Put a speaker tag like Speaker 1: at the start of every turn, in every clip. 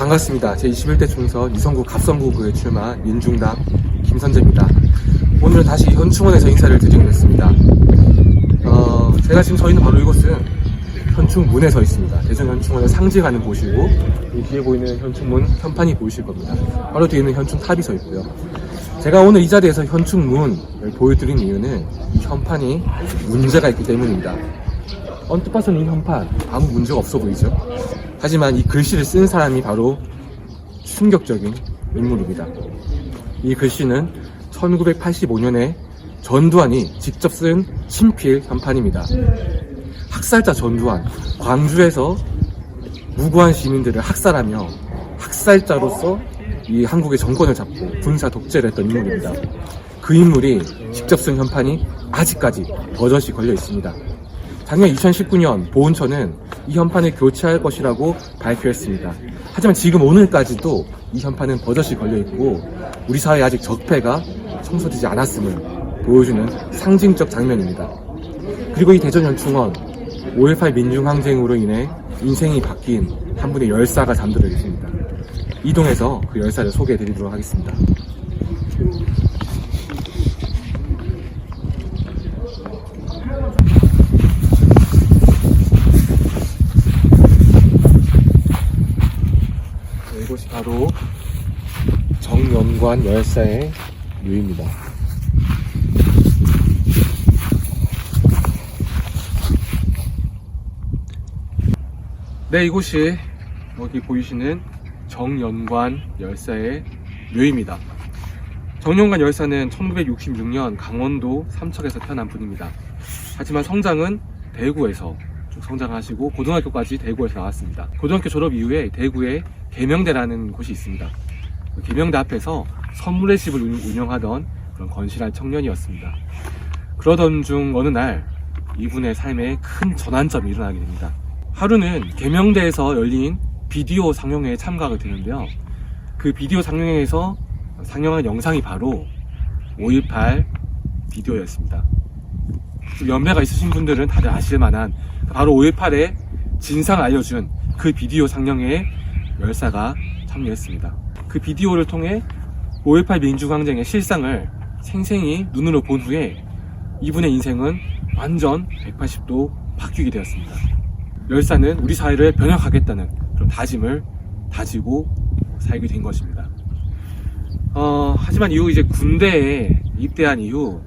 Speaker 1: 반갑습니다. 제21대 총선 이성구 갑성구에 출마한 민중당 김선재입니다. 오늘 다시 현충원에서 인사를 드리겠습니다. 제가 지금 서 있는 바로 이곳은 현충문에 서 있습니다. 대전 현충원을 상징하는 곳이고, 이 뒤에 보이는 현충문 현판이 보이실 겁니다. 바로 뒤에 있는 현충탑이 서 있고요. 제가 오늘 이 자리에서 현충문을 보여드린 이유는 이 현판이 문제가 있기 때문입니다. 언뜻 봐서는 이 현판 아무 문제가 없어 보이죠? 하지만 이 글씨를 쓴 사람이 바로 충격적인 인물입니다. 이 글씨는 1985년에 전두환이 직접 쓴 친필 현판입니다. 학살자 전두환, 광주에서 무고한 시민들을 학살하며 학살자로서 이 한국의 정권을 잡고 군사 독재를 했던 인물입니다. 그 인물이 직접 쓴 현판이 아직까지 버젓이 걸려 있습니다. 작년 2019년 보훈처는 이 현판을 교체할 것이라고 발표했습니다. 하지만 지금 오늘까지도 이 현판은 버젓이 걸려있고, 우리 사회에 아직 적폐가 청소되지 않았음을 보여주는 상징적 장면입니다. 그리고 이 대전 현충원 5.18 민중항쟁으로 인해 인생이 바뀐 한 분의 열사가 잠들어 있습니다. 이동해서 그 열사를 소개해 드리도록 하겠습니다. 이곳이 바로 정연관 열사의 묘입니다. 네, 이곳이 여기 보이시는 정연관 열사의 묘입니다. 정연관 열사는 1966년 강원도 삼척에서 태어난 분입니다. 하지만 성장은 대구에서 쭉 성장하시고 고등학교까지 대구에서 나왔습니다. 고등학교 졸업 이후에 대구에 계명대라는 곳이 있습니다. 그 계명대 앞에서 선물의 집을 운영하던 그런 건실한 청년이었습니다. 그러던 중 어느 날 이분의 삶에 큰 전환점이 일어나게 됩니다. 하루는 계명대에서 열린 비디오 상영회에 참가하게 되는데요. 그 비디오 상영회에서 상영한 영상이 바로 5.18 비디오였습니다. 연배가 있으신 분들은 다들 아실 만한 바로 5.18의 진상을 알려준 그 비디오 상영회에 열사가 참여했습니다. 그 비디오를 통해 5.18 민중항쟁의 실상을 생생히 눈으로 본 후에 이분의 인생은 완전 180도 바뀌게 되었습니다. 열사는 우리 사회를 변혁하겠다는 그런 다짐을 다지고 살게 된 것입니다. 하지만 이후 이제 군대에 입대한 이후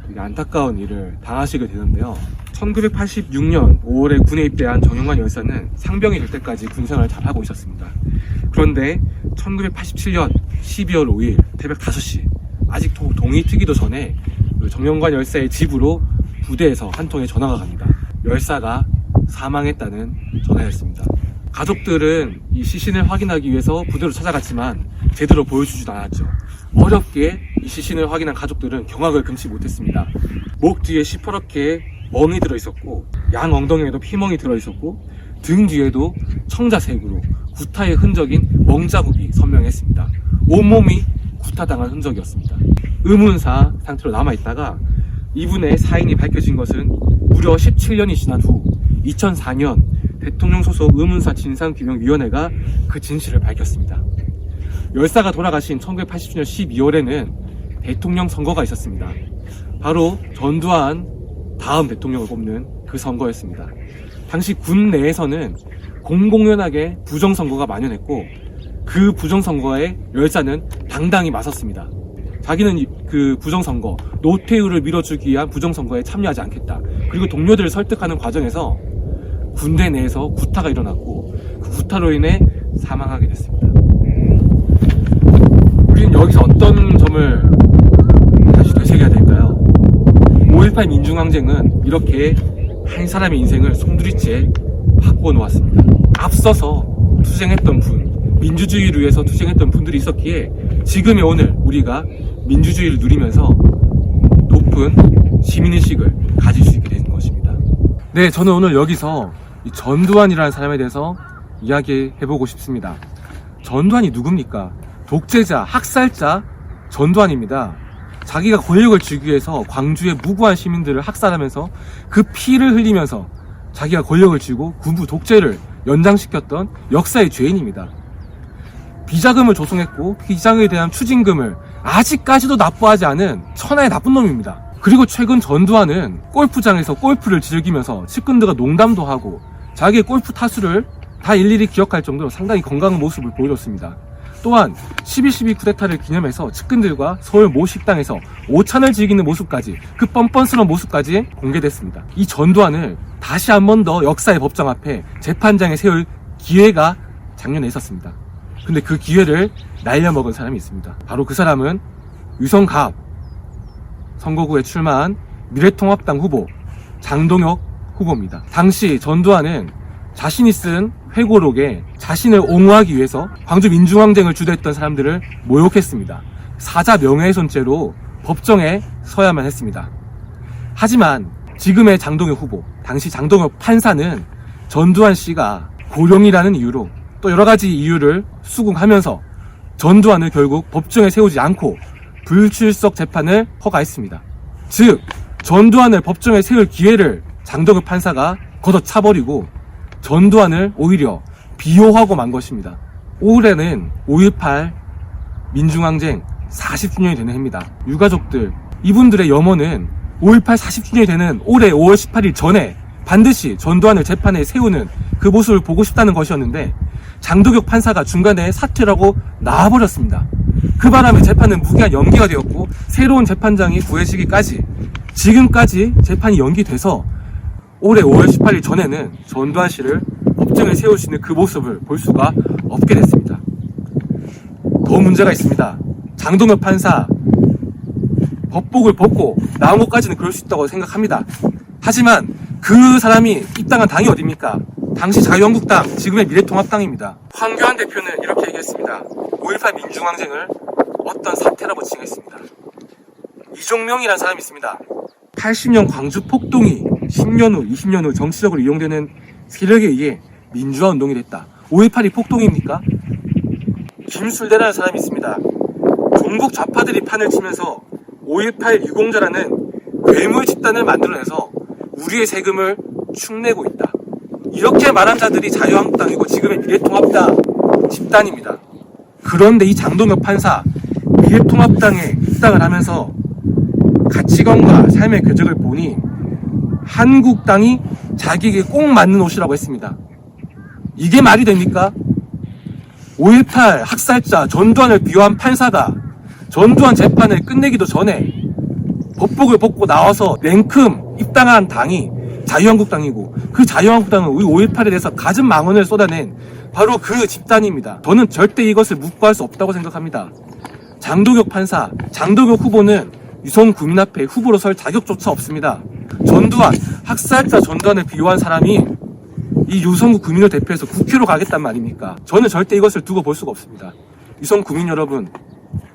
Speaker 1: 되게 안타까운 일을 당하시게 되는데요. 1986년 5월에 군에 입대한 정연관 열사는 상병이 될 때까지 군생활을 잘 하고 있었습니다. 그런데 1987년 12월 5일 새벽 5시, 아직 동이 트기도 전에 정연관 열사의 집으로 부대에서 한 통의 전화가 갑니다. 열사가 사망했다는 전화였습니다. 가족들은 이 시신을 확인하기 위해서 부대로 찾아갔지만 제대로 보여주지도 않았죠. 어렵게 이 시신을 확인한 가족들은 경악을 금치 못했습니다. 목 뒤에 시퍼렇게 멍이 들어있었고, 양 엉덩이에도 피멍이 들어있었고, 등 뒤에도 청자색으로 구타의 흔적인 멍자국이 선명했습니다. 온몸이 구타당한 흔적이었습니다. 의문사 상태로 남아있다가 이분의 사인이 밝혀진 것은 무려 17년이 지난 후 2004년 대통령 소속 의문사 진상규명위원회가 그 진실을 밝혔습니다. 열사가 돌아가신 1980년 12월에는 대통령 선거가 있었습니다. 바로 전두환 다음 대통령을 뽑는 그 선거였습니다. 당시 군 내에서는 공공연하게 부정선거가 만연했고, 그 부정선거에 열사는 당당히 맞섰습니다. 자기는 그 부정선거, 노태우를 밀어주기 위한 부정선거에 참여하지 않겠다. 그리고 동료들을 설득하는 과정에서 군대 내에서 구타가 일어났고, 그 구타로 인해 사망하게 됐습니다. 우리는 여기서 어떤 점을 다시 되새겨야 될까요? 5.18 민중항쟁은 이렇게 한 사람의 인생을 송두리째 바꾸어 놓았습니다. 앞서서 투쟁했던 분, 민주주의를 위해서 투쟁했던 분들이 있었기에 지금의 오늘 우리가 민주주의를 누리면서 높은 시민의식을 가질 수 있게 되는 것입니다. 네, 저는 오늘 여기서 이 전두환이라는 사람에 대해서 이야기해보고 싶습니다. 전두환이 누굽니까? 독재자, 학살자 전두환입니다. 자기가 권력을 쥐기 위해서 광주의 무고한 시민들을 학살하면서 그 피를 흘리면서 자기가 권력을 쥐고 군부 독재를 연장시켰던 역사의 죄인입니다. 비자금을 조성했고 그 비자금에 대한 추징금을 아직까지도 납부하지 않은 천하의 나쁜 놈입니다. 그리고 최근 전두환은 골프장에서 골프를 즐기면서 측근들과 농담도 하고 자기의 골프 타수를 다 일일이 기억할 정도로 상당히 건강한 모습을 보여줬습니다. 또한 12.12 쿠데타를 기념해서 측근들과 서울 모 식당에서 오찬을 즐기는 모습까지, 그 뻔뻔스러운 모습까지 공개됐습니다. 이 전두환을 다시 한 번 더 역사의 법정 앞에 재판장에 세울 기회가 작년에 있었습니다. 근데 그 기회를 날려먹은 사람이 있습니다. 바로 그 사람은 유성갑 선거구에 출마한 미래통합당 후보 장동혁 후보입니다. 당시 전두환은 자신이 쓴 회고록에 자신을 옹호하기 위해서 광주 민중항쟁을 주도했던 사람들을 모욕했습니다. 사자 명예훼손죄로 법정에 서야만 했습니다. 하지만 지금의 장동혁 후보, 당시 장동혁 판사는 전두환 씨가 고령이라는 이유로 또 여러 가지 이유를 수긍하면서 전두환을 결국 법정에 세우지 않고 불출석 재판을 허가했습니다. 즉, 전두환을 법정에 세울 기회를 장동혁 판사가 걷어차버리고 전두환을 오히려 비호하고 만 것입니다. 올해는 5.18 민중항쟁 40주년이 되는 해입니다. 유가족들, 이분들의 염원은 5.18 40주년이 되는 올해 5월 18일 전에 반드시 전두환을 재판에 세우는 그 모습을 보고 싶다는 것이었는데 장동혁 판사가 중간에 사퇴를 하고 나와버렸습니다. 그 바람에 재판은 무기한 연기가 되었고 새로운 재판장이 구해지기까지 지금까지 재판이 연기돼서 올해 5월 18일 전에는 전두환 씨를 법정에 세울 수 있는 그 모습을 볼 수가 없게 됐습니다. 더 문제가 있습니다. 장동혁 판사 법복을 벗고 나온 것까지는 그럴 수 있다고 생각합니다. 하지만 그 사람이 입당한 당이 어디입니까? 당시 자유한국당, 지금의 미래통합당입니다. 황교안 대표는 이렇게 얘기했습니다. 5.18 민중항쟁을 어떤 사태라고 칭했습니다. 이종명이라는 사람이 있습니다. 80년 광주 폭동이 10년 후, 20년 후 정치적으로 이용되는 세력에 의해 민주화 운동이 됐다. 5.18이 폭동입니까? 김술대라는 사람이 있습니다. 종북 좌파들이 판을 치면서 5.18 유공자라는 괴물 집단을 만들어내서 우리의 세금을 축내고 있다. 이렇게 말한 자들이 자유한국당이고 지금의 미래통합당 집단입니다. 그런데 이 장동혁 판사, 미래통합당에 입당을 하면서 가치관과 삶의 궤적을 보니 한국당이 자기에게 꼭 맞는 옷이라고 했습니다. 이게 말이 됩니까? 5.18 학살자 전두환을 비호한 판사가 전두환 재판을 끝내기도 전에 법복을 벗고 나와서 냉큼 입당한 당이 자유한국당이고 그 자유한국당은 우리 5.18에 대해서 가진 망언을 쏟아낸 바로 그 집단입니다. 저는 절대 이것을 묵과할 수 없다고 생각합니다. 장동혁 판사, 장동혁 후보는 유성 국민 앞에 후보로 설 자격조차 없습니다. 전두환, 학살자 전두환을 비호한 사람이 이 유성구 국민을 대표해서 국회로 가겠단 말입니까? 저는 절대 이것을 두고 볼 수가 없습니다. 유성 국민 여러분,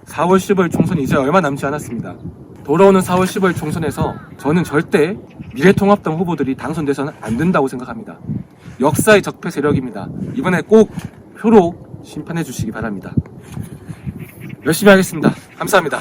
Speaker 1: 4월 15일 총선이 이제 얼마 남지 않았습니다. 돌아오는 4월 15일 총선에서 저는 절대 미래통합당 후보들이 당선돼서는 안 된다고 생각합니다. 역사의 적폐 세력입니다. 이번에 꼭 표로 심판해 주시기 바랍니다. 열심히 하겠습니다. 감사합니다.